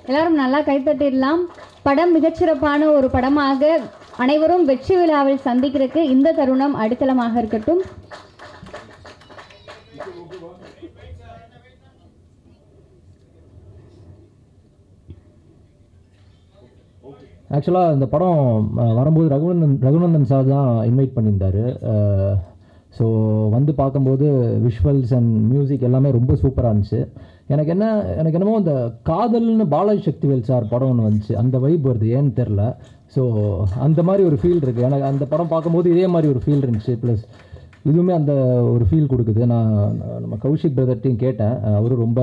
எல்லாரும் நல்லா கைத்தட்டிடலாம். படம் மிகச்சிறப்பான ஒரு படமாக அனைவரும் வெற்றி விழாவில் சந்திக்கிறதுக்கு இந்த தருணம் அடித்தளமாக இருக்கட்டும். ஆக்சுவலாக இந்த படம் வரும்போது ரகுநந்தன் சார் தான் இன்வைட் பண்ணியிருந்தார். ஸோ வந்து பார்க்கும்போது விஷுவல்ஸ் அண்ட் மியூசிக் எல்லாமே ரொம்ப சூப்பராக இருந்துச்சு. எனக்கு என்னமோ இந்த காதல்னு பாலாஜி சக்திவேல் சார் படம் ஒன்று வந்துச்சு, அந்த வைப் வருது, ஏன்னு தெரில. ஸோ அந்த மாதிரி ஒரு ஃபீல் இருக்குது எனக்கு. அந்த படம் பார்க்கும்போது இதே மாதிரி ஒரு ஃபீல் இருந்துச்சு. ப்ளஸ் இதுவுமே அந்த ஒரு ஃபீல் கொடுக்குது. நான் நம்ம கௌஷிக் பிரதர்ட்டையும் கேட்டேன், அவரும் ரொம்ப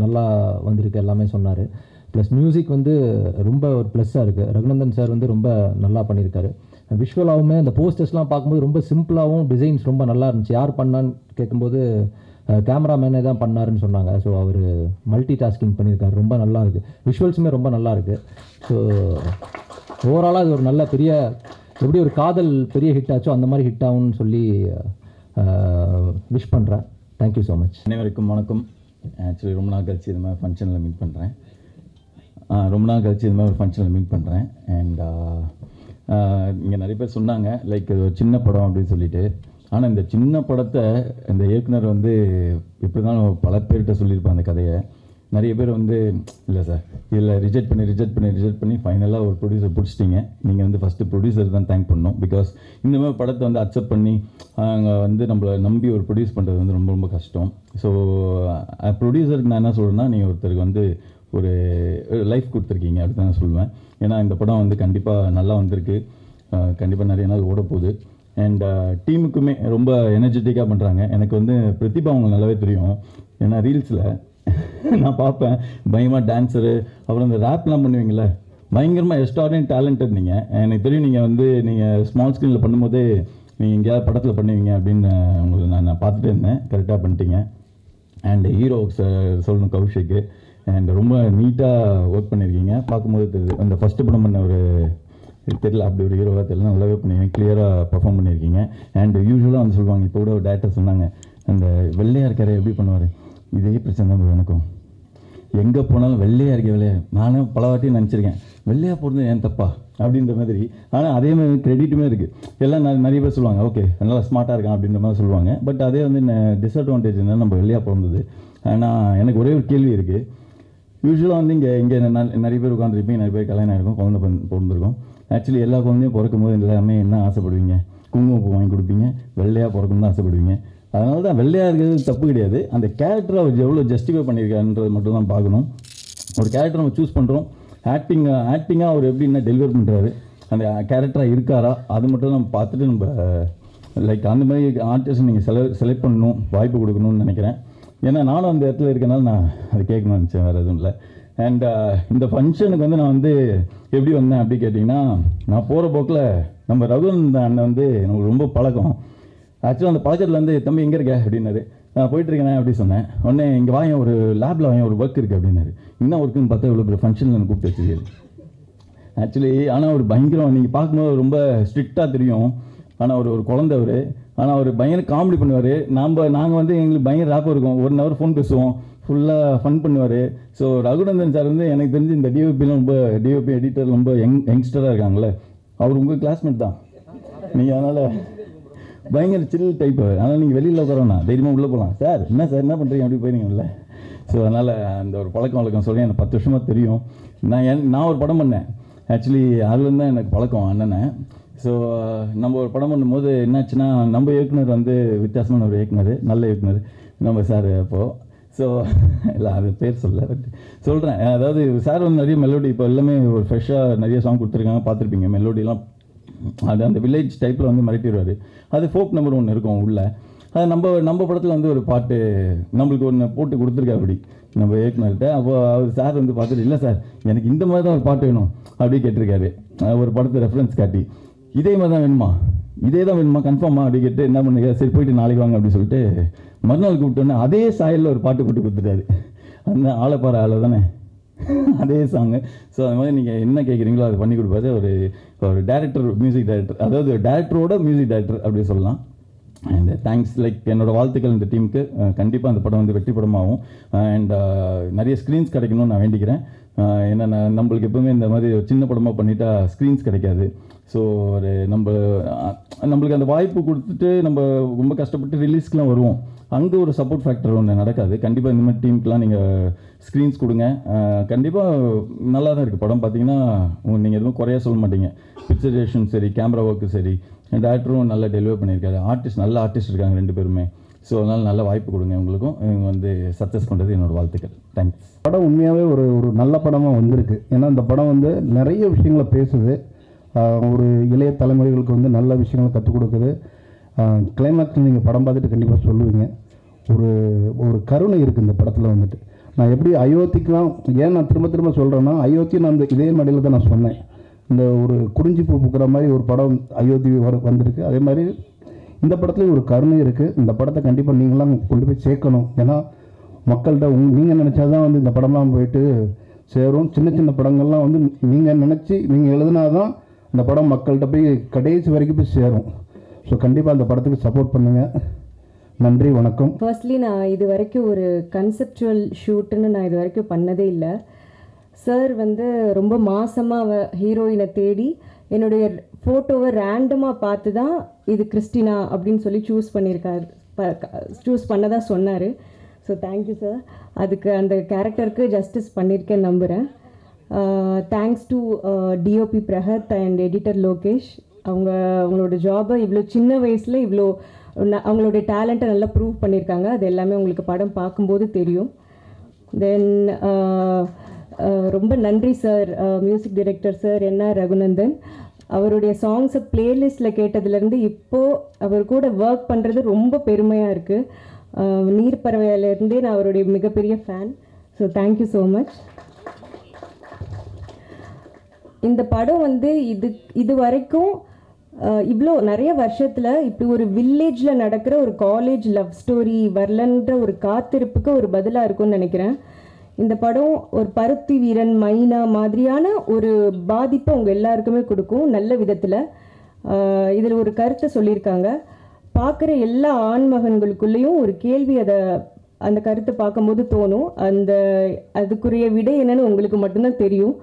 நல்லா வந்திருக்கு எல்லாமே சொன்னார். ப்ளஸ் மியூசிக் வந்து ரொம்ப ஒரு ப்ளஸ்ஸாக இருக்குது. ரகுநந்தன் சார் வந்து ரொம்ப நல்லா பண்ணியிருக்காரு. விஷுவலாகவுமே அந்த போஸ்டர்ஸ்லாம் பார்க்கும்போது ரொம்ப சிம்பிளாகவும் டிசைன்ஸ் ரொம்ப நல்லா இருந்துச்சு. யார் பண்ணான்னு கேட்கும்போது கேமராமேனே தான் பண்ணாருன்னு சொன்னாங்க. ஸோ அவர் மல்டி டாஸ்கிங் பண்ணியிருக்காரு, ரொம்ப நல்லா இருக்குது. விஷுவல்ஸுமே ரொம்ப நல்லா இருக்குது. ஸோ ஓவராலாக அது ஒரு நல்ல பெரிய, எப்படி ஒரு காதல் பெரிய ஹிட் ஆச்சோ அந்த மாதிரி ஹிட் ஆகும்னு சொல்லி விஷ் பண்ணுறேன். Thank you so much. அனைவருக்கும் வணக்கம். ஆக்சுவலி ரொம்ப நாள் கழிச்சு இது மாதிரி ஃபங்க்ஷனில் மீட் பண்ணுறேன். அண்ட் இங்கே நிறைய பேர் சொன்னாங்க லைக் இது ஒரு சின்ன படம் அப்படின்னு சொல்லிட்டு. ஆனால் இந்த சின்ன படத்தை இந்த இயக்குனர் வந்து இப்படி தான் பல பேர்கிட்ட சொல்லியிருப்பாங்க அந்த கதையை. நிறைய பேர் வந்து இல்லை சார் இதில் ரிஜெக்ட் பண்ணி ஃபைனலாக ஒரு ப்ரொடியூசர் பிடிச்சிட்டிங்க. நீங்கள் வந்து ஃபஸ்ட்டு ப்ரொடியூசர் தான் தேங்க் பண்ணணும். பிகாஸ் இந்த மாதிரி படத்தை வந்து அக்செப்ட் பண்ணி அங்கே வந்து நம்மளை நம்பி ஒரு ப்ரொடியூஸ் பண்ணுறது வந்து ரொம்ப ரொம்ப கஷ்டம். ஸோ ப்ரொடியூசருக்கு நான் என்ன சொல்கிறேன்னா, நீங்கள் ஒருத்தருக்கு வந்து ஒரு லைஃப் கொடுத்துருக்கீங்க அப்படி தான் நான் சொல்லுவேன். ஏன்னா இந்த படம் வந்து கண்டிப்பாக நல்லா வந்திருக்கு, கண்டிப்பாக நிறைய நாள் ஓடப்போகுது. அண்ட் டீமுக்குமே ரொம்ப எனர்ஜெட்டிக்காக பண்ணுறாங்க. எனக்கு வந்து பிரதிபா அவங்க நல்லாவே தெரியும். ஏன்னா ரீல்ஸில் நான் பார்ப்பேன், பயங்கரமாக டான்ஸரு, அப்புறம் இந்த ரேப்லாம் பண்ணுவீங்களே, பயங்கரமாக எக்ஸ்ட்ராடினரி டேலண்டட். நீங்கள் எனக்கு தெரியும், நீங்கள் ஸ்மால் ஸ்க்ரீனில் பண்ணும்போதே நீங்கள் எங்கேயாவது படத்தில் பண்ணுவீங்க அப்படின்னு உங்களுக்கு நான் பார்த்துட்டே இருந்தேன். கரெக்டாக பண்ணிட்டீங்க. அண்ட் ஹீரோ சொல்லணும் கௌஷிக்கு. அண்ட் ரொம்ப நீட்டாக ஒர்க் பண்ணியிருக்கீங்க. பார்க்கும்போது தெரியுது அந்த ஃபஸ்ட்டு படம் பண்ண ஒரு தெரியல, அப்படி ஒரு ஹீரோவாக தெரியல, நல்லாவே பண்ணியிருக்கீங்க, கிளியராக பர்ஃபார்ம் பண்ணியிருக்கீங்க. அண்ட் யூஸ்வலாக வந்து சொல்லுவாங்க, இப்போ கூட ஒரு டேரக்டர் சொன்னாங்க, அந்த வெள்ளையாக இருக்காரு எப்படி பண்ணுவார், இதே பிரச்சனை தான் எனக்கும். எங்கே போனாலும் வெள்ளையாக இருக்க நானும் பல வாட்டி நினச்சிருக்கேன், வெள்ளையாக போகிறது ஏன் தப்பா அப்படின்ற மாதிரி. ஆனால் அதே மாதிரி கிரெடிட்டுமே இருக்குது. எல்லாம் நிறைய பேர் சொல்லுவாங்க, ஓகே நல்லா ஸ்மார்ட்டாக இருக்கான் அப்படின்ற மாதிரி சொல்லுவாங்க. பட் அதே வந்து டிஸ்அட்வான்டேஜ் என்ன, நம்ம வெள்ளையாக பிறந்தது. ஆனால் எனக்கு ஒரே ஒரு கேள்வி இருக்குது. யூஸ்வலாக வந்து இங்கே நிறைய பேர் உட்காந்துருப்பீங்க, நிறைய பேர் கல்யாணம் ஆகிருக்கும், குழந்தை பிறந்திருக்கும். ஆக்சுவலி எல்லா குழந்தையும் பிறக்கும் போது எல்லாமே என்ன ஆசைப்படுவீங்க, குங்குமப்பூ வாங்கி கொடுப்பீங்க, வெள்ளையாக பிறக்கணும் தான் ஆசைப்படுவீங்க. அதனால தான் வெள்ளையாக இருக்கிறது தப்பு கிடையாது. அந்த கேரக்டரை அவர் எவ்வளோ ஜஸ்டிஃபை பண்ணியிருக்காருன்றது மட்டும் தான் பார்க்கணும். ஒரு கேரக்டர் நம்ம சூஸ் பண்ணுறோம், ஆக்டிங்காக அவர் எப்படி என்ன டெலிவர் பண்ணுறாரு, அந்த கேரக்டராக இருக்காரா, அது மட்டும் நம்ம பார்த்துட்டு நம்ம லைக் அந்த மாதிரி ஆர்டிஸ்ட் நீங்கள் செலக்ட் பண்ணணும், வாய்ப்பு கொடுக்கணும்னு நினைக்கிறேன். ஏன்னா நானும் அந்த இடத்துல இருக்கனால நான் அது கேட்கணும்னு நினச்சேன், வேறு எதுவும் இல்லை. அண்ட் இந்த ஃபங்க்ஷனுக்கு வந்து நான் வந்து எப்படி வந்தேன் அப்படி கேட்டிங்கன்னா, நான் போகிற போக்கில் நம்ம ரகுநந்தன் அண்ணன் வந்து நமக்கு ரொம்ப பழக்கம். ஆக்சுவலாக அந்த பழக்கத்தில் வந்து தம்பி எங்கே இருக்க அப்படின்னாரு. நான் போயிட்டுருக்கேன் அப்படி சொன்னேன். உடனே இங்கே வாங்க, ஒரு லேபில் வாங்க, ஒரு ஒர்க் இருக்குது அப்படின்னாரு. என்ன ஒர்க்குன்னு பார்த்தா இவ்வளோ பெரிய ஃபங்க்ஷனில் எனக்கு கூப்பிட்டு வச்சுது. ஆக்சுவலி ஆனால் ஒரு பயங்கரம், நீங்கள் பார்க்கும்போது ரொம்ப ஸ்ட்ரிக்டாக தெரியும். ஆனால் ஒரு குழந்தை அவர். ஆனால் அவர் பயங்கர காமெடி பண்ணுவார். நாங்கள் வந்து எங்களுக்கு பயங்கர ரேப்பாக இருக்கும். 1 hour ஃபோன் பேசுவோம், ஃபுல்லாக ஃபன் பண்ணுவார். ஸோ ரகுநந்தன் சார் வந்து எனக்கு தெரிஞ்சு இந்த டிஓபிலாம் ரொம்ப டிஓபி எடிட்டர் ரொம்ப யங்ஸ்டராக இருக்காங்களே, அவர் உங்கள் கிளாஸ்மேட் தான் நீங்கள். அதனால் பயங்கர சில் டைப். அதனால் நீங்கள் வெளியில் உட்காரோண்ணா தைரியமாக உள்ளே போகலாம். சார் என்ன பண்ணுறீங்க அப்படி போயிருங்கல்ல. ஸோ அதனால் அந்த ஒரு பழக்கம் வழக்கம் சொல்லி எனக்கு 10 வருஷமாக தெரியும். நான் ஒரு படம் பண்ணேன். ஆக்சுவலி அதுலேருந்து தான் எனக்கு பழக்கம் அண்ணனை. ஸோ நம்ம ஒரு படம் பண்ணும்போது என்னாச்சுன்னா, நம்ம இயக்குனர் வந்து வித்தியாசமான ஒரு இயக்குனர், நல்ல இயக்குனர் நம்ம சார். அப்போது ஸோ இல்லை அது பேர் சொல்கிறேன். அதாவது சார் வந்து நிறைய மெலோடி, இப்போ எல்லாமே ஒரு ஃப்ரெஷ்ஷாக நிறைய சாங் கொடுத்துருக்காங்க, பார்த்துருப்பீங்க. மெலோடிலாம் அது அந்த வில்லேஜ் டைப்பில் வந்து மிரட்டிடுவார். அது ஃபோக் நம்பர் ஒன்று இருக்கும் உள்ள. அது நம்ம படத்தில் வந்து ஒரு பாட்டு நம்மளுக்கு ஒன்று போட்டு கொடுத்துருக்கா அப்படி நம்ம இயக்குனர்கிட்ட. அப்போ அவர் சார் வந்து பார்த்துட்டு, இல்லை சார் எனக்கு இந்த மாதிரி தான் ஒரு பாட்டு வேணும் அப்படி கேட்டிருக்காரு. ஒரு படத்தை ரெஃபரன்ஸ் காட்டி, இதே மாதிரி தான் வேணுமா கன்ஃபார்மா அப்படி கேட்டு என்ன பண்ணுங்க, சரி போயிட்டு நாளைக்கு வாங்க அப்படி சொல்லிட்டு மறுநாள் கூப்பிட்டோன்னே அதே சாயலில் ஒரு பாட்டு போட்டு கொடுத்துட்டாரு. அந்த ஆளைப்பாறை ஆளை தானே அதே சாங்கு. ஸோ அது மாதிரி நீங்கள் என்ன கேட்குறீங்களோ அதை பண்ணி கொடுப்பாரு. ஒரு டேரக்டர், மியூசிக் டைரக்டர், அதாவது டேரக்டரோட மியூசிக் டைரக்டர் அப்படி சொல்லலாம். அண்ட் தேங்க்ஸ், லைக் என்னோட வாழ்த்துக்கள் இந்த டீமுக்கு. கண்டிப்பாக அந்த படம் வந்து வெற்றி படமாகும். அண்ட் நிறைய ஸ்க்ரீன்ஸ் கிடைக்கணும்னு நான் வேண்டிக்கிறேன். ஏன்னா நம்மளுக்கு எப்பவுமே இந்த மாதிரி சின்ன படமாக பண்ணிட்டா ஸ்க்ரீன்ஸ் கிடைக்காது. ஸோ ஒரு நம்மளுக்கு அந்த வாய்ப்பு கொடுத்துட்டு நம்ம ரொம்ப கஷ்டப்பட்டு ரிலீஸ்க்கெலாம் வருவோம், அங்கே ஒரு சப்போர்ட் ஃபேக்டர் ஒன்று நடக்காது. கண்டிப்பாக இந்த மாதிரி டீமுக்கெலாம் நீங்கள் ஸ்க்ரீன்ஸ் கொடுங்க. கண்டிப்பாக நல்லா தான் இருக்குது படம். பார்த்தீங்கன்னா நீங்கள் எதுவும் குறையா சொல்ல மாட்டீங்க. பிக்சரேஷன் சரி, கேமரா ஒர்க்கு சரி, டேரக்டரும் நல்லா டெலிவர் பண்ணியிருக்காரு. நல்ல ஆர்டிஸ்ட் இருக்காங்க 2 பேருமே. ஸோ அதனால் நல்ல வாய்ப்பு கொடுங்க உங்களுக்கும். இவங்க வந்து சக்ஸஸ் பண்ணுறது என்னோட வாழ்த்துக்கள். தேங்க்ஸ். படம் உண்மையாகவே ஒரு நல்ல படமாக வந்திருக்கு. ஏன்னா இந்த படம் வந்து நிறைய விஷயங்களை பேசுது, ஒரு இளைய தலைமுறைகளுக்கு வந்து நல்ல விஷயங்களை கற்றுக் கொடுக்குது. கிளைமேக்ஸில் நீங்கள் படம் பார்த்துட்டு கண்டிப்பாக சொல்லுவீங்க. ஒரு கருணை இருக்குது இந்த படத்தில் வந்துட்டு. நான் எப்படி அயோத்திக்கெலாம் ஏன் நான் திரும்ப திரும்ப சொல்கிறேன்னா, அயோத்தி நான் இதே மடியில் தான் நான் சொன்னேன். இந்த ஒரு குறிஞ்சி பூ பூக்கிற மாதிரி ஒரு படம் அயோத்தி வந்திருக்கு. அதே மாதிரி இந்த படத்துலேயும் ஒரு கருணை இருக்குது. இந்த படத்தை கண்டிப்பாக நீங்களாம் கொண்டு போய் சேர்க்கணும். ஏன்னா மக்கள்கிட்ட நீங்கள் நினச்சா தான் வந்து இந்த படம்லாம் போயிட்டு சேரும். சின்ன சின்ன படங்கள்லாம் வந்து நீங்கள் நினச்சி நீங்கள் எழுதுனா தான் இந்த படம் மக்கள்கிட்ட போய் கடைசி வரைக்கும் போய் சேரும். ஸோ கண்டிப்பாக அந்த படத்துக்கு சப்போர்ட் பண்ணுங்கள். நன்றி, வணக்கம். ஃபர்ஸ்ட்லி நான் இது வரைக்கும் ஒரு கன்செப்சுவல் ஷூட்டுன்னு நான் இது வரைக்கும் பண்ணதே இல்லை. சார் வந்து ரொம்ப மாசமாக ஹீரோயினை தேடி என்னுடைய ஃபோட்டோவை ரேண்டமாக பார்த்து தான் இது கிறிஸ்டினா அப்படின்னு சொல்லி சூஸ் பண்ணதான் சொன்னார். So thank you sir. அதுக்கு அந்த கேரக்டருக்கு ஜஸ்டிஸ் பண்ணியிருக்கேன்னு நம்புகிறேன். Thanks to DOP Prahath and editor Lokesh. அவங்களோட ஜாபை இவ்வளோ சின்ன வயசில் இவ்வளோ அவங்களுடைய டேலண்ட்டை நல்லா ப்ரூவ் பண்ணியிருக்காங்க. அது எல்லாமே உங்களுக்கு படம் பார்க்கும்போது தெரியும். தென் ரொம்ப நன்றி sir, music director sir NR Raghunandan. அவருடைய சாங்ஸை பிளேலிஸ்ட்டில் கேட்டதுலேருந்து இப்போது அவர் கூட ஒர்க் பண்ணுறது ரொம்ப பெருமையாக இருக்குது. நீர் பறவையிலேருந்தே நான் அவருடைய மிகப்பெரிய fan. So thank you so much. இந்த படம் வந்து இது வரைக்கும் இவ்வளோ நிறைய வருஷத்தில் இப்படி ஒரு வில்லேஜில் நடக்கிற ஒரு காலேஜ் லவ் ஸ்டோரி வரலன்ற ஒரு காத்திருப்புக்கு ஒரு பதிலாக இருக்கும்னு நினைக்கிறேன். இந்த படம் ஒரு பருத்தி வீரன், மைனா மாதிரியான ஒரு பாதிப்பை அவங்க எல்லாருக்குமே கொடுக்கும் நல்ல விதத்தில். இதில் ஒரு கருத்தை சொல்லியிருக்காங்க. பார்க்குற எல்லா ஆண்மகன்களுக்குள்ளேயும் ஒரு கேள்வி அந்த கருத்தை பார்க்கும்போது தோணும். அதுக்குரிய விடை என்னன்னு உங்களுக்கு மட்டும்தான் தெரியும்.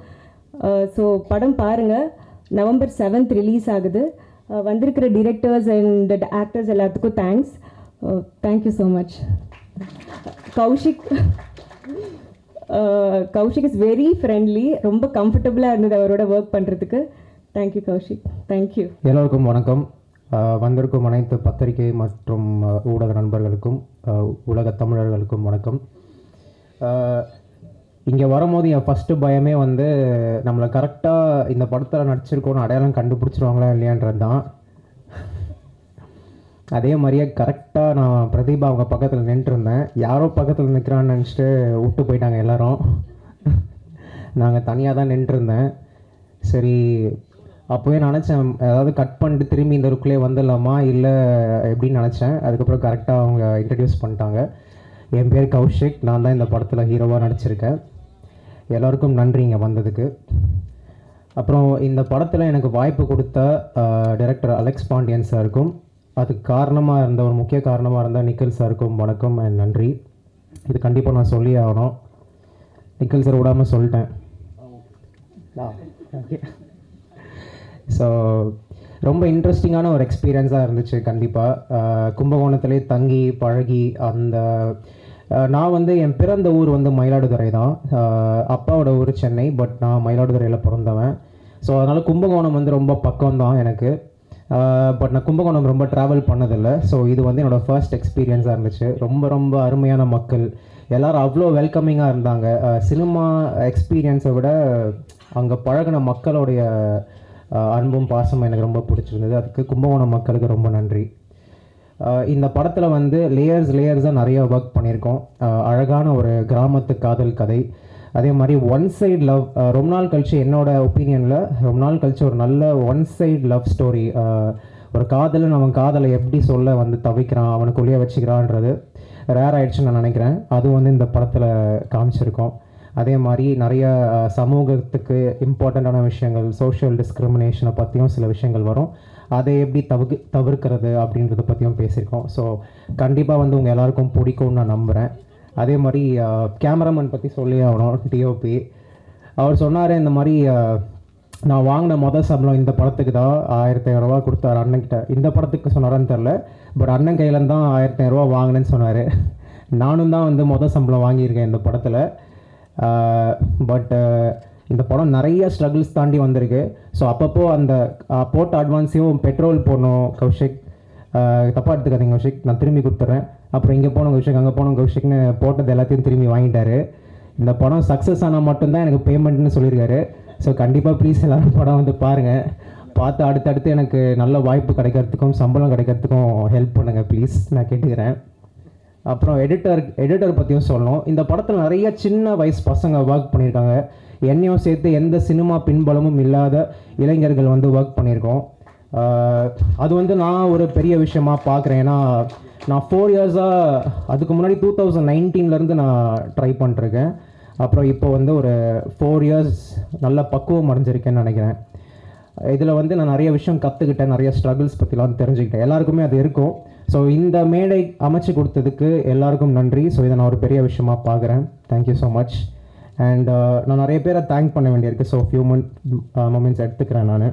ஸோ படம் பாருங்கள். November 7th ரிலீஸ் ஆகுது. வந்திருக்கிற டிரெக்டர்ஸ் அண்ட் ஆக்டர்ஸ் எல்லாத்துக்கும் thanks. Thank you so much. Kaushik is very friendly. ரொம்ப கம்ஃபர்டபுளாக இருந்தது அவரோட ஒர்க் பண்ணுறதுக்கு. தேங்க்யூ கௌஷிக். தேங்க்யூ. எல்லோருக்கும் வணக்கம். வந்திருக்கும் அனைத்து பத்திரிகை மற்றும் ஊடக நண்பர்களுக்கும் உலக தமிழர்களுக்கும் வணக்கம். இங்கே வரும்போது என் ஃபஸ்ட்டு பயமே வந்து நம்மளை கரெக்டாக இந்த படத்தில் நடிச்சிருக்கோன்னு அடையாளம் கண்டுபிடிச்சிருவாங்களா இல்லையான்றது தான். அதே மாதிரியே கரெக்டாக நான் பிரதீபா அவங்க பக்கத்தில் நின்றுருந்தேன். யாரோ பக்கத்தில் நிற்கிறான்னு நினச்சிட்டு விட்டு போயிட்டாங்க எல்லோரும். நாங்கள் தனியாக தான் நின்றுருந்தேன். சரி, அப்போவே நினச்சேன் ஏதாவது கட் பண்ணிட்டு திரும்பி இந்த ருக்குள்ளே வந்துடலாமா இல்லை எப்படின்னு நினச்சேன். அதுக்கப்புறம் கரெக்டாக அவங்க இன்ட்ரடியூஸ் பண்ணிட்டாங்க. என் பேர் கௌஷிக். நான் தான் இந்த படத்தில் ஹீரோவாக நடிச்சிருக்கேன். எல்லோருக்கும் நன்றி இங்கே வந்ததுக்கு. அப்புறம் இந்த படத்தில் எனக்கு வாய்ப்பு கொடுத்த டைரக்டர் அலெக்ஸ் பாண்டியன் சாருக்கும், அதுக்கு காரணமாக இருந்த ஒரு முக்கிய காரணமாக இருந்த நிக்கில் சாருக்கும் வணக்கம் அண்ட் நன்றி. இது கண்டிப்பாக நான் சொல்லி ஆகணும். நிக்கில் சார் விடாமல் சொல்லிட்டேன். ஸோ ரொம்ப இன்ட்ரெஸ்டிங்கான ஒரு எக்ஸ்பீரியன்ஸாக இருந்துச்சு. கண்டிப்பாக கும்பகோணத்திலே தங்கி பழகி நான் வந்து என் பிறந்த ஊர் வந்து மயிலாடுதுறை தான். அப்பாவோட ஊர் சென்னை, பட் நான் மயிலாடுதுறையில் பிறந்தவன். ஸோ அதனால் கும்பகோணம் வந்து ரொம்ப பக்கம்தான் எனக்கு. பட் நான் கும்பகோணம் ரொம்ப ட்ராவல் பண்ணதில்லை. ஸோ இது வந்து என்னோடய ஃபர்ஸ்ட் எக்ஸ்பீரியன்ஸாக இருந்துச்சு. ரொம்ப ரொம்ப அருமையான மக்கள் எல்லோரும் அவ்வளோ வெல்கமிங்காக இருந்தாங்க. சினிமா எக்ஸ்பீரியன்ஸை விட அங்கே பழகின மக்களுடைய அன்பும் பாசமும் எனக்கு ரொம்ப பிடிச்சிருந்தது. அதுக்கு கும்பகோணம் மக்களுக்கு ரொம்ப நன்றி. இந்த படத்தில் வந்து லேயர்ஸாக நிறைய ஒர்க் பண்ணியிருக்கோம். அழகான ஒரு கிராமத்து காதல் கதை. அதே மாதிரி ஒன் சைடு லவ். ரொம்ப நாள் கழிச்சு, என்னோடய ஒப்பீனியனில் ரொம்ப நாள் கழிச்சு ஒரு நல்ல ஒன் சைடு லவ் ஸ்டோரி. ஒரு காதலன் அவன் காதலை எப்படி சொல்ல வந்து தவிக்கிறான், அவனுக்குள்ளேயே வச்சுக்கிறான்றது ரேர் ஆகிடுச்சுன்னு நான் நினைக்கிறேன். அது வந்து இந்த படத்தில் காமிச்சிருக்கோம். அதே மாதிரி நிறைய சமூகத்துக்கு இம்பார்ட்டண்ட்டான விஷயங்கள், சோஷியல் டிஸ்கிரிமினேஷனை பற்றியும் சில விஷயங்கள் வரும். அதை எப்படி தவிர்க்கிறது அப்படின்றத பற்றியும் பேசியிருக்கோம். ஸோ கண்டிப்பாக வந்து உங்கள் எல்லாருக்கும் பிடிக்கும்னு நான் நம்புகிறேன். அதே மாதிரி கேமராமேன் பற்றி சொல்லி ஆகணும். டிஓபி அவர் சொன்னார், இந்த மாதிரி நான் வாங்கின மொதல் சம்பளம் இந்த படத்துக்கு தான் 1500 ரூபா கொடுத்தாரு அண்ணன்கிட்ட. இந்த படத்துக்கு சொன்னாரான்னு தெரில, பட் அண்ணன் கையிலேருந்து தான் 1500 ரூபா வாங்கினேன்னு சொன்னார். நானும் தான் வந்து மொதல் சம்பளம் வாங்கியிருக்கேன் இந்த படத்தில். பட் இந்த படம் நிறைய ஸ்ட்ரகிள்ஸ் தாண்டி வந்திருக்கு. ஸோ அப்பப்போ அந்த போட்ட அட்வான்ஸையும் பெட்ரோல் போடணும் கௌஷிக், தப்பாக எடுத்துக்காதீங்க கௌஷிக், நான் திரும்பி கொடுத்துட்றேன். அப்புறம் இங்கே போனோம் கௌஷிக், அங்கே போனோம் கௌஷிக்னு போட்டது எல்லாத்தையும் திரும்பி வாங்கிட்டாரு. இந்த படம் சக்ஸஸ் ஆனால் மட்டும்தான் எனக்கு பேமெண்ட்னு சொல்லியிருக்காரு. ஸோ கண்டிப்பாக ப்ளீஸ் எல்லோரும் படம் வந்து பாருங்கள், பார்த்து அடுத்தடுத்து எனக்கு நல்ல வாய்ப்பு கிடைக்கிறதுக்கும் சம்பளம் கிடைக்கிறதுக்கும் ஹெல்ப் பண்ணுங்கள் ப்ளீஸ், நான் கேட்டுக்கிறேன். அப்புறம் எடிட்டர் பற்றியும் சொல்லணும். இந்த படத்தில் நிறைய சின்ன வயசு பசங்க ஒர்க் பண்ணியிருக்காங்க. என்னையும் சேர்த்து எந்த சினிமா பின்பலமும் இல்லாத இளைஞர்கள் வந்து ஒர்க் பண்ணியிருக்கோம். அது வந்து நான் ஒரு பெரிய விஷயமாக பார்க்குறேன். ஏன்னா நான் 4 இயர்ஸாக, அதுக்கு முன்னாடி 2019 நான் ட்ரை பண்ணிருக்கேன். அப்புறம் இப்போ வந்து ஒரு 4 இயர்ஸ் நல்ல பக்குவம் அடைஞ்சிருக்கேன்னு நினைக்கிறேன். இதில் வந்து நான் நிறைய விஷயம் கற்றுக்கிட்டேன், நிறைய ஸ்ட்ரகிள்ஸ் பற்றிலாம் தெரிஞ்சுக்கிட்டேன். எல்லாருக்குமே அது இருக்கும். ஸோ இந்த மேடை அமைச்சு கொடுத்ததுக்கு எல்லாருக்கும் நன்றி. ஸோ இதை நான் ஒரு பெரிய விஷயமாக பார்க்குறேன். Thank you so much. அண்ட் நான் நிறைய பேரை தேங்க் பண்ண வேண்டியிருக்கு. ஸோ ஃபியூ மொமெண்ட்ஸ் எடுத்துக்கிறேன் நான்.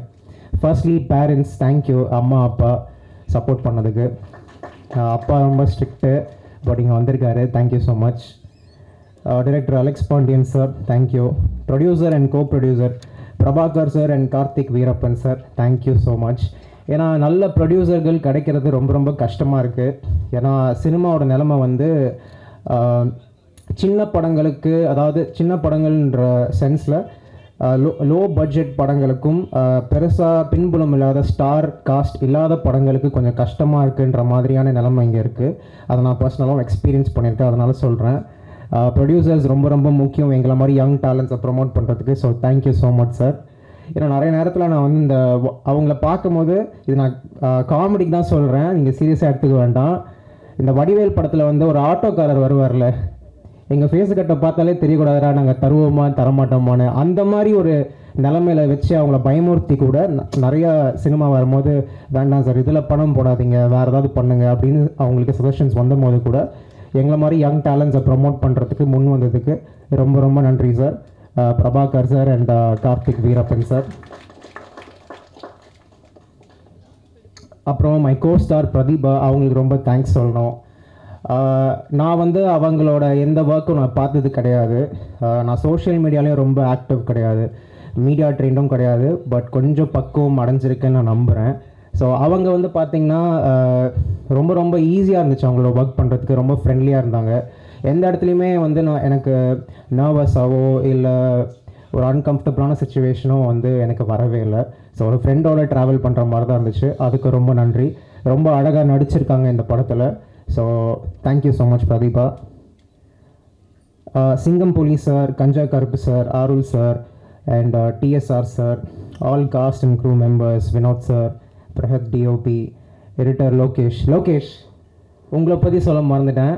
Firstly parents, thank you. அம்மா அப்பா சப்போர்ட் பண்ணதுக்கு. அப்பா ரொம்ப ஸ்ட்ரிக்ட்டு, பட் இங்கே வந்திருக்காரு, thank you so much. Director Alex Pandian sir, thank you. Producer and co producer Prabhakar sir and Karthik Veerappan sir, thank you so much. ஏன்னா நல்ல ப்ரொடியூசர்கள் கிடைக்கிறது ரொம்ப ரொம்ப கஷ்டமாக இருக்குது. ஏன்னா சினிமாவோட நிலைமை வந்து சின்ன படங்களுக்கு, அதாவது சின்ன படங்கள்ன்ற சென்ஸில் லோ பட்ஜெட் படங்களுக்கும் பெருசாக பின்புலம் இல்லாத ஸ்டார் காஸ்ட் இல்லாத படங்களுக்கு கொஞ்சம் கஷ்டமாக இருக்குன்ற மாதிரியான நிலைமை இங்கே இருக்குது. அதை நான் பர்சனலாக எக்ஸ்பீரியன்ஸ் பண்ணியிருக்கேன், அதனால சொல்கிறேன். ப்ரொடியூசர்ஸ் ரொம்ப ரொம்ப முக்கியம் எங்களை மாதிரி யங் டேலண்ட்ஸை ப்ரொமோட் பண்ணுறதுக்கு. So thank you so much sir. ஏன்னா நிறைய நேரத்தில் நான் வந்து இந்த அவங்கள பார்க்கும்போது, இது நான் காமெடிக்கு தான் சொல்கிறேன், நீங்கள் சீரியஸாக எடுத்துக்க வேண்டாம். இந்த வடிவேல் படத்தில் வந்து ஒரு ஆட்டோக்காரர் வருவார்ல, எங்கள் ஃபேஸு கட்டை பார்த்தாலே தெரியக்கூடாதுடா நாங்கள் தருவோமா தரமாட்டோமான்னு, அந்த மாதிரி ஒரு நிலமையில வச்சு அவங்கள பயமுறுத்தி கூட நிறையா சினிமா வரும்போது, வேண்டாம் சார் இதில் பணம் போடாதீங்க, வேறு ஏதாவது பண்ணுங்க அப்படின்னு அவங்களுக்கு சஜஷன்ஸ் வந்தபோது கூட எங்களை மாதிரி யங் டேலண்ட்ஸை ப்ரமோட் பண்ணுறதுக்கு முன் வந்ததுக்கு ரொம்ப ரொம்ப நன்றி sir. Prabhakar sir and Karthik Veerappan sir. அப்புறம் மை கோ ஸ்டார் பிரதீபா, அவங்களுக்கு ரொம்ப தேங்க்ஸ் சொல்லணும். நான் வந்து அவங்களோட எந்த ஒர்க்கும் நான் பார்த்தது கிடையாது. நான் சோஷியல் மீடியாலேயும் ரொம்ப ஆக்டிவ் கிடையாது, மீடியா ட்ரெண்டும் கிடையாது, பட் கொஞ்சம் பக்குவம் அடைஞ்சிருக்கேன்னு நான் நம்புகிறேன். ஸோ அவங்க வந்து பார்த்திங்கன்னா ரொம்ப ரொம்ப ஈஸியாக இருந்துச்சு அவங்களோட ஒர்க் பண்ணுறதுக்கு, ரொம்ப ஃப்ரெண்ட்லியாக இருந்தாங்க. எந்த இடத்துலையுமே வந்து நான் எனக்கு நர்வஸாவோ இல்லை ஒரு அன்கம்ஃபர்டபுளான சுச்சுவேஷனோ வந்து எனக்கு வரவே இல்லை. ஸோ ஒரு ஃப்ரெண்டோட ட்ராவல் பண்ணுற மாதிரி தான் இருந்துச்சு. அதுக்கு ரொம்ப நன்றி. ரொம்ப அழகாக நடிச்சிருக்காங்க இந்த படத்தில். So thank you so much Pratheeba. Singam Puli sir, Ganja Karuppu sir, Arul sir and TSR sir, all cast and crew members, Vinoth sir, Prahath DOP, editor Lokesh உங்களை பற்றி சொல்ல மறந்துட்டேன்.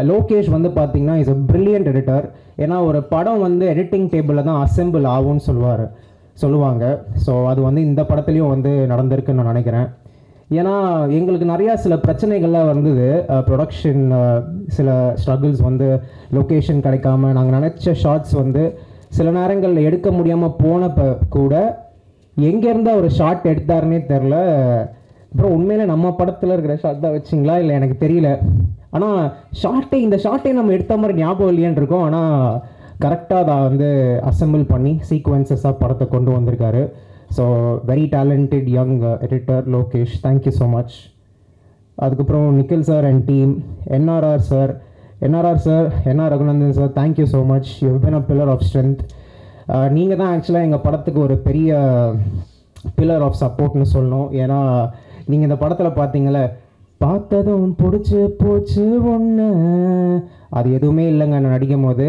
லோகேஷ் வந்து பார்த்தீங்கன்னா இஸ் அ பிரில்லியன்ட் எடிட்டர். ஏன்னா ஒரு படம் வந்து எடிட்டிங் டேபிளில் தான் அசெம்பிள் ஆகும்னு சொல்லுவாங்க. ஸோ அது வந்து இந்த படத்துலையும் வந்து நடந்திருக்குன்னு நான் நினைக்கிறேன். ஏன்னா எங்களுக்கு நிறையா சில பிரச்சனைகள்லாம் வந்தது, ப்ரொடக்ஷன் சில ஸ்ட்ரகிள்ஸ் வந்து லொக்கேஷன் கிடைக்காம நாங்கள் நினச்ச ஷார்ட்ஸ் வந்து சில நேரங்களில் எடுக்க முடியாமல் போனப்போ கூட எங்கேருந்து அவர் ஷார்ட் எடுத்தாருன்னே தெரில. அப்புறம் உண்மையிலே நம்ம படத்தில் இருக்கிற ஷார்ட் தான் வச்சிங்களா இல்லை எனக்கு தெரியல. ஆனால் இந்த ஷார்ட்டே நம்ம எடுத்த மாதிரி ஞாபகம் இல்லையான்னு இருக்கோம். ஆனால் கரெக்டாக அதை வந்து அசெம்பிள் பண்ணி சீக்வன்சஸாக படத்தை கொண்டு வந்திருக்காரு. So very talented young editor Lokesh, thank you so much. அதுக்கப்புறம் Nikhil sir and team, NR Raghunandan sir, thank you so much. You have been a pillar of strength. நீங்கள் தான் ஆக்சுவலாக எங்கள் படத்துக்கு ஒரு பெரிய பில்லர் ஆஃப் சப்போர்ட்னு சொல்லணும். ஏன்னா நீங்கள் இந்த படத்தில் பார்த்தீங்களே, பார்த்ததும் பிடிச்சி போச்சு ஒன்று, அது எதுவுமே இல்லைங்க. நான் நடிக்கும் போது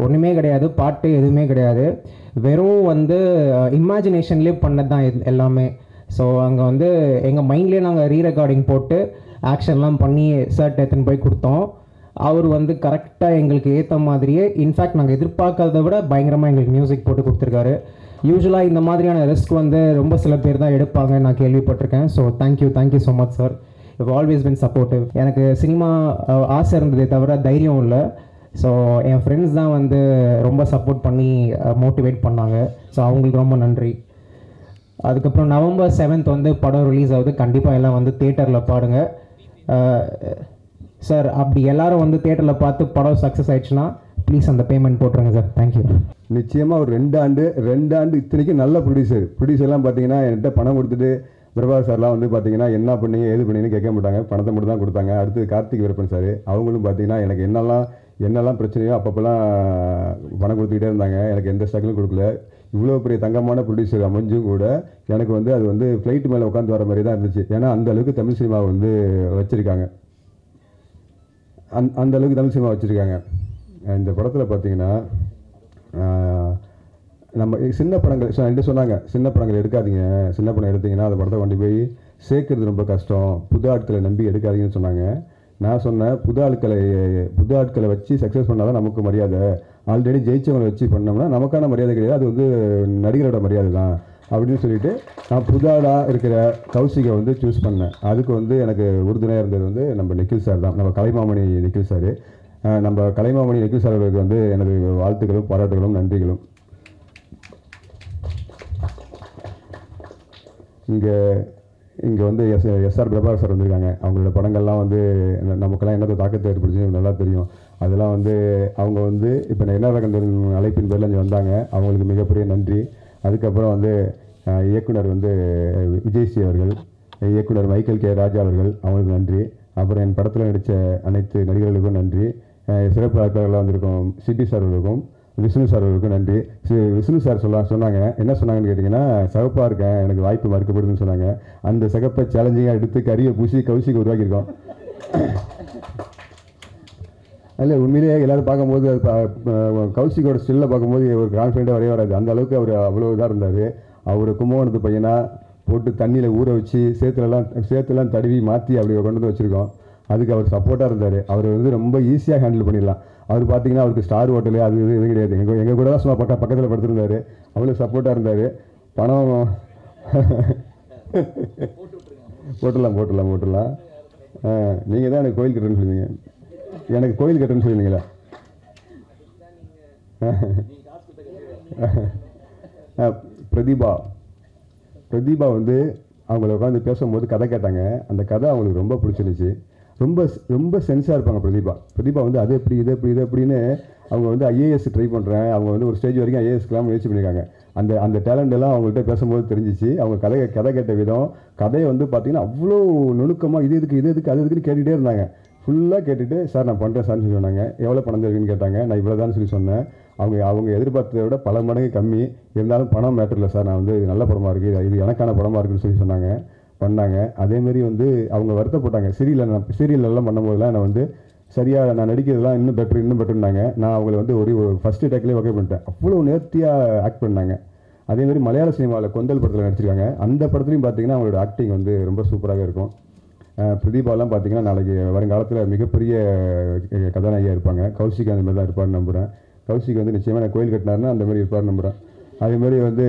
ஒன்றுமே கிடையாது, பாட்டு எதுவுமே கிடையாது, வெறும் வந்து இமேஜினேஷன்லேயே பண்ணது தான் எல்லாமே. ஸோ அங்கே வந்து எங்கள் மைண்ட்லேயே நாங்கள் ரீரெக்கார்டிங் போட்டு ஆக்ஷன்லாம் பண்ணி ஷர்ட் எடுத்துன்னு போய் கொடுத்தோம். அவர் வந்து கரெக்டாக எங்களுக்கு ஏற்ற மாதிரியே, இன்ஃபேக்ட் நாங்கள் எதிர்பார்க்கறத விட பயங்கரமாக எங்களுக்கு மியூசிக் போட்டு கொடுத்துருக்காரு. யூஸ்வலாக இந்த மாதிரியான ரிஸ்க் வந்து ரொம்ப சில பேர் தான் எடுப்பாங்க நான் கேள்விப்பட்டிருக்கேன். So thank you so much sir. You always been supportive. எனக்கு சினிமா ஆசை இருந்ததே தவிர தைரியம் இல்லை. ஸோ என் ஃப்ரெண்ட்ஸ் தான் வந்து ரொம்ப சப்போர்ட் பண்ணி மோட்டிவேட் பண்ணாங்க. ஸோ அவங்களுக்கு ரொம்ப நன்றி. அதுக்கப்புறம் November 7th வந்து படம் ரிலீஸ் ஆகுது. கண்டிப்பாக எல்லாம் வந்து தேட்டரில் பாருங்க சார். அப்படி எல்லாரும் வந்து தேட்டரில் பார்த்து படம் சக்ஸஸ் ஆயிடுச்சுன்னா ப்ளீஸ் அந்த பேமெண்ட் போட்டுருங்க சார். தேங்க்யூ. நிச்சயமாக ஒரு 2 ஆண்டு இத்தனைக்கும் நல்ல ப்ரொடியூசர்லாம் பார்த்தீங்கன்னா என்கிட்ட பணம் கொடுத்துட்டு பிரபாகர் சார்லாம் வந்து பார்த்தீங்கன்னா என்ன பண்ணீங்க ஏது பண்ணீங்கன்னு கேட்க மாட்டாங்க, பணத்தை மட்டும் தான் கொடுத்தாங்க. அடுத்து கார்த்திக் வீரப்பன் சார், அவங்களும் பார்த்தீங்கன்னா எனக்கு என்னெல்லாம் பிரச்சனையோ அப்பப்போலாம் பணம் கொடுத்துக்கிட்டே இருந்தாங்க. எனக்கு எந்த ஸ்ட்ரகிளும் கொடுக்கல. இவ்வளோ பெரிய தங்கமான ப்ரொடியூசர் அமைஞ்சும் கூட எனக்கு வந்து அது வந்து ஃப்ளைட் மேலே உட்காந்து வர மாதிரி தான் இருந்துச்சு. ஏன்னா அந்த அளவுக்கு தமிழ் சினிமாவை வந்து வச்சுருக்காங்க. அந்த அளவுக்கு தமிழ் சினிமா வச்சுருக்காங்க. இந்த படத்தில் பார்த்தீங்கன்னா நம்ம சின்ன படங்கள் என்கிட்ட சொன்னாங்க, சின்ன படங்கள் எடுக்காதீங்க, சின்ன படம் எடுத்தீங்கன்னா அந்த படத்தை கொண்டு போய் சேர்க்கறது ரொம்ப கஷ்டம், புது ஆட்களை நம்பி எடுக்காதீங்கன்னு சொன்னாங்க. நான் சொன்னேன், புது ஆட்களை வச்சு சக்ஸஸ் பண்ணால் தான் நமக்கு மரியாதை. ஆல்ரெடி ஜெயிச்சவங்களை வச்சு பண்ணோம்னா நமக்கான மரியாதை கிடையாது, அது வந்து நடிகரோட மரியாதை தான் அப்படின்னு சொல்லிட்டு நான் புதாடாக இருக்கிற கௌசிகை வந்து சூஸ் பண்ணேன். அதுக்கு வந்து எனக்கு உறுதுணையாக இருந்தது வந்து நம்ம நிக்கில் சார் தான், நம்ம கலைமாமணி நிக்கில் சார். நம்ம கலைமாமணி நிக்கில் சார் அவர்களுக்கு வந்து எனது வாழ்த்துக்களும் பாராட்டுகளும் நன்றிகளும். இங்கே வந்து எஸ்ஆர் பிரபாகர் சார் வந்திருக்காங்க. அவங்களோட படங்கள்லாம் வந்து நமக்கெல்லாம் என்னத்தை தாக்கத்தை ஏற்படுச்சு நல்லா தெரியும். அதெல்லாம் வந்து அவங்க வந்து இப்போ என்ன ரகந்தன் அழைப்பின் பேரில் இங்கே வந்தாங்க, அவங்களுக்கு மிகப்பெரிய நன்றி. அதுக்கப்புறம் வந்து இயக்குனர் வந்து விஜய்ஸ்ரீ அவர்கள், இயக்குனர் மைக்கேல் கே ராஜா அவர்கள், அவங்களுக்கு நன்றி. அப்புறம் என் படத்தில் நடித்த அனைத்து நடிகர்களுக்கும் நன்றி. சிறப்பு ஆட்களெல்லாம் வந்திருக்கோம் சிபி சார் அவர்களுக்கும் விஷ்ணு சார் அவர்களுக்கும் நன்றி. விஷ்ணு சார் சொன்னாங்க, என்ன சொன்னாங்கன்னு கேட்டிங்கன்னா, சிவப்பாக இருக்கேன், எனக்கு வாய்ப்பு மறுக்கப்படுதுன்னு சொன்னாங்க. அந்த சிகப்பை சேலஞ்சிங்காக எடுத்து கறியை பூசி கௌசிக்கு உருவாக்கியிருக்கோம். இல்லை உண்மையிலேயே எல்லோரும் பார்க்கும்போது கௌசிக்கோட ஸ்டில்லில் பார்க்கும்போது ஒரு கான்ஃபிடென்ட்டாக வரைய வராது. அந்த அளவுக்கு அவர் அவ்வளோ இதாக இருந்தார். அவர் கும்பகோணத்து பையனாக போட்டு தண்ணியில் ஊற வச்சு சேத்துலாம் தடவி மாற்றி அப்படி கொண்டு வந்து வச்சுருக்கோம். அதுக்கு அவர் சப்போர்ட்டாக இருந்தார். அவர் வந்து ரொம்ப ஈஸியாக ஹேண்டில் பண்ணிடலாம். அவர் பார்த்தீங்கன்னா அவருக்கு ஸ்டார் ஹோட்டலு அது இது கிடையாது. எங்கள் கூட தான் சும்மா பக்கத்தில் படுத்துருந்தார். அவ்வளோ சப்போர்ட்டாக இருந்தார். பணம் போட்டுடலாம். நீங்கள் தான் எனக்கு கோயில் கட்டுறேன்னு சொல்லுவீங்க. எனக்கு கோயில் கட்டுறேன்னு சொல்லுவீங்களா? பிரதீபா வந்து அவங்கள உட்காந்து பேசும்போது கதை கேட்டாங்க. அந்த கதை அவங்களுக்கு ரொம்ப பிடிச்சிருந்துச்சு. ரொம்ப சென்ஸாக இருப்பாங்க பிரதீபா வந்து அது எப்படி இது எப்படின்னு அவங்க வந்து ஐஏஎஸ் ட்ரை பண்ணுறேன், அவங்க வந்து ஒரு ஸ்டேஜ் வரைக்கும் ஐஏஎஸ்க்கெலாம் முயற்சி பண்ணியிருக்காங்க. அந்த டேலண்ட் எல்லாம் அவங்கள்ட்ட பேசும்போது தெரிஞ்சிச்சு. அவங்க கதை கேட்ட விதம், கதையை வந்து பார்த்திங்கன்னா அவ்வளோ நுணுக்கமாக இது எதுக்கு அது எதுக்குன்னு கேட்டுகிட்டே இருந்தாங்க. ஃபுல்லாக கேட்டுட்டு சார் நான் பண்ணுறேன் சார்னு சொல்லி சொன்னாங்க. எவ்வளோ பணம் இருக்குன்னு கேட்டாங்க. நான் இவ்வளோ தான் சொல்லி சொன்னேன். அவங்க எதிர்பார்த்ததை விட பல மடங்கு கம்மி. இருந்தாலும் பணம் மேட்டர் இல்லை சார், நான் வந்து இது நல்ல படமாக இருக்குது, இது எனக்கான படமாக இருக்குன்னு சொல்லி பண்ணாங்க. அதேமாரி வந்து அவங்க வருத்தப்பட்டாங்க. சீரியல்லாம் பண்ணும்போதெல்லாம் நான் வந்து சரியாக நான் நடிக்கிறதுலாம் இன்னும் பெட்டர்னாங்க. நான் அவங்கள வந்து ஒரு ஃபஸ்ட்டு டேக்லேயே ஒர்க் பண்ணிட்டேன். அவ்வளோ நேர்த்தியாக ஆக்ட் பண்ணாங்க. அதேமாதிரி மலையாள சினிமாவில் கொந்தல் படத்தில் நடிச்சிருக்காங்க. அந்த படத்துலையும் பார்த்தீங்கன்னா அவங்களோட ஆக்டிங் வந்து ரொம்ப சூப்பராக இருக்கும். பிரதீபாலாம் பார்த்தீங்கன்னா நாளைக்கு வருங்காலத்தில் மிகப்பெரிய கதாநாயகியாக இருப்பாங்க. கௌசிக் அந்த மாதிரி தான் இருப்பார்னு நம்புகிறேன். கௌசிக் வந்து நிச்சயமாக நான் கோயில் கட்டினார்னா அந்த மாதிரி இருப்பார்னு நம்புகிறேன். அதேமாதிரி வந்து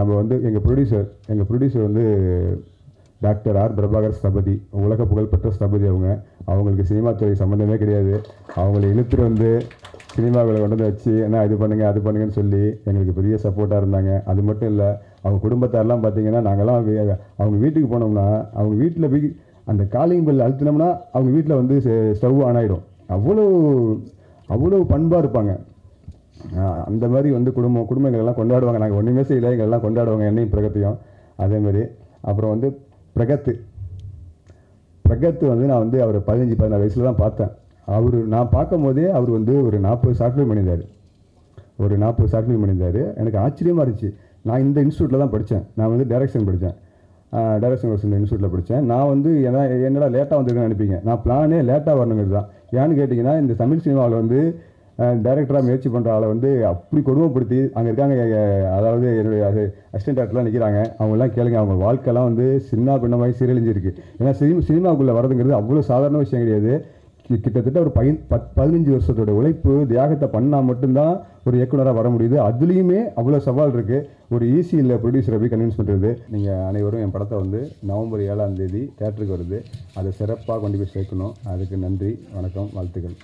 நம்ம வந்து எங்கள் ப்ரொடியூசர் வந்து டாக்டர் ஆர் பிரபாகர் ஸ்தபதி, உலக புகழ்பெற்ற ஸ்தபதி. அவங்களுக்கு சினிமா துறை சம்மந்தமே கிடையாது. அவங்களை இழுத்துட்டு வந்து சினிமாவில் கொண்டு வந்து வச்சு என்ன இது பண்ணுங்க அது பண்ணுங்கன்னு சொல்லி எங்களுக்கு பெரிய சப்போர்ட்டாக இருந்தாங்க. அது மட்டும் இல்லை, அவங்க குடும்பத்தாரெலாம் பார்த்தீங்கன்னா நாங்கள்லாம் அவங்க வீட்டுக்கு போனோம்னா அவங்க வீட்டில் போய் அந்த காலிங் பெல் அழுத்தினோம்னா அவங்க வீட்டில் வந்து ஸ்டவ் ஆன் ஆகிடும். அவ்வளோ பண்பாக இருப்பாங்க. அந்த மாதிரி வந்து குடும்பங்கள்லாம் கொண்டாடுவாங்க. நாங்கள் ஒன்றுமே செய்யலை, எங்களெல்லாம் கொண்டாடுவாங்க, என்னையும் பிரகத்தையும். அதேமாதிரி அப்புறம் வந்து பிரகத் வந்து நான் வந்து அவர் 15-16 வயசில் தான் பார்த்தேன். நான் பார்க்கும் போதே அவர் வந்து ஒரு 40 ஷார்ட் ஃபிலிம் பண்ணியிருந்தார். எனக்கு ஆச்சரியமாக இருந்துச்சு. நான் இந்த இன்ஸ்டியூட்டில் தான் படித்தேன். நான் வந்து டைரக்ஷன் படித்தேன். டைரக்ஷன் கோர்ஸ் இந்த இன்ஸ்டியூட்டில் படித்தேன். நான் வந்து என்னடா லேட்டாக வந்துருக்கேன்னு நினைப்பீங்க. நான் பிளானே லேட்டாக வரணுங்கிறது தான். ஏன்னு கேட்டிங்கன்னா, இந்த தமிழ் சினிமாவில் வந்து டைரக்டராக முயற்சி பண்ணுற ஆளை வந்து அப்படி கொடுமைப்படுத்தி அங்கே இருக்காங்க. அதாவது என்னுடைய அசிஸ்டன்ட் டேரக்டர்லாம் நிற்கிறாங்க. அவங்களாம் கேளுங்க, அவங்க வாழ்க்கைலாம் வந்து சின்ன பின்னமாகி சீரழிஞ்சிருக்கு. ஏன்னா சினிமாவுக்குள்ளே வரதுங்கிறது அவ்வளோ சாதாரண விஷயம் கிடையாது. கிட்டத்தட்ட ஒரு 15 வருஷத்தோட உழைப்பு தியாகத்தை பண்ணால் மட்டும்தான் ஒரு இயக்குனராக வர முடியுது. அதுலேயுமே அவ்வளோ சவால் இருக்குது. ஒரு ஈஸி இல்லை ப்ரொடியூசரை போய் கன்வின்ஸ் பண்ணுறது. நீங்கள் அனைவரும் என் படத்தை வந்து நவம்பர் 7ஆம் தேதி தேட்டருக்கு வருது, அதை சிறப்பாக கொண்டு போய் சேர்க்கணும். அதுக்கு நன்றி, வணக்கம், வாழ்த்துக்கள்.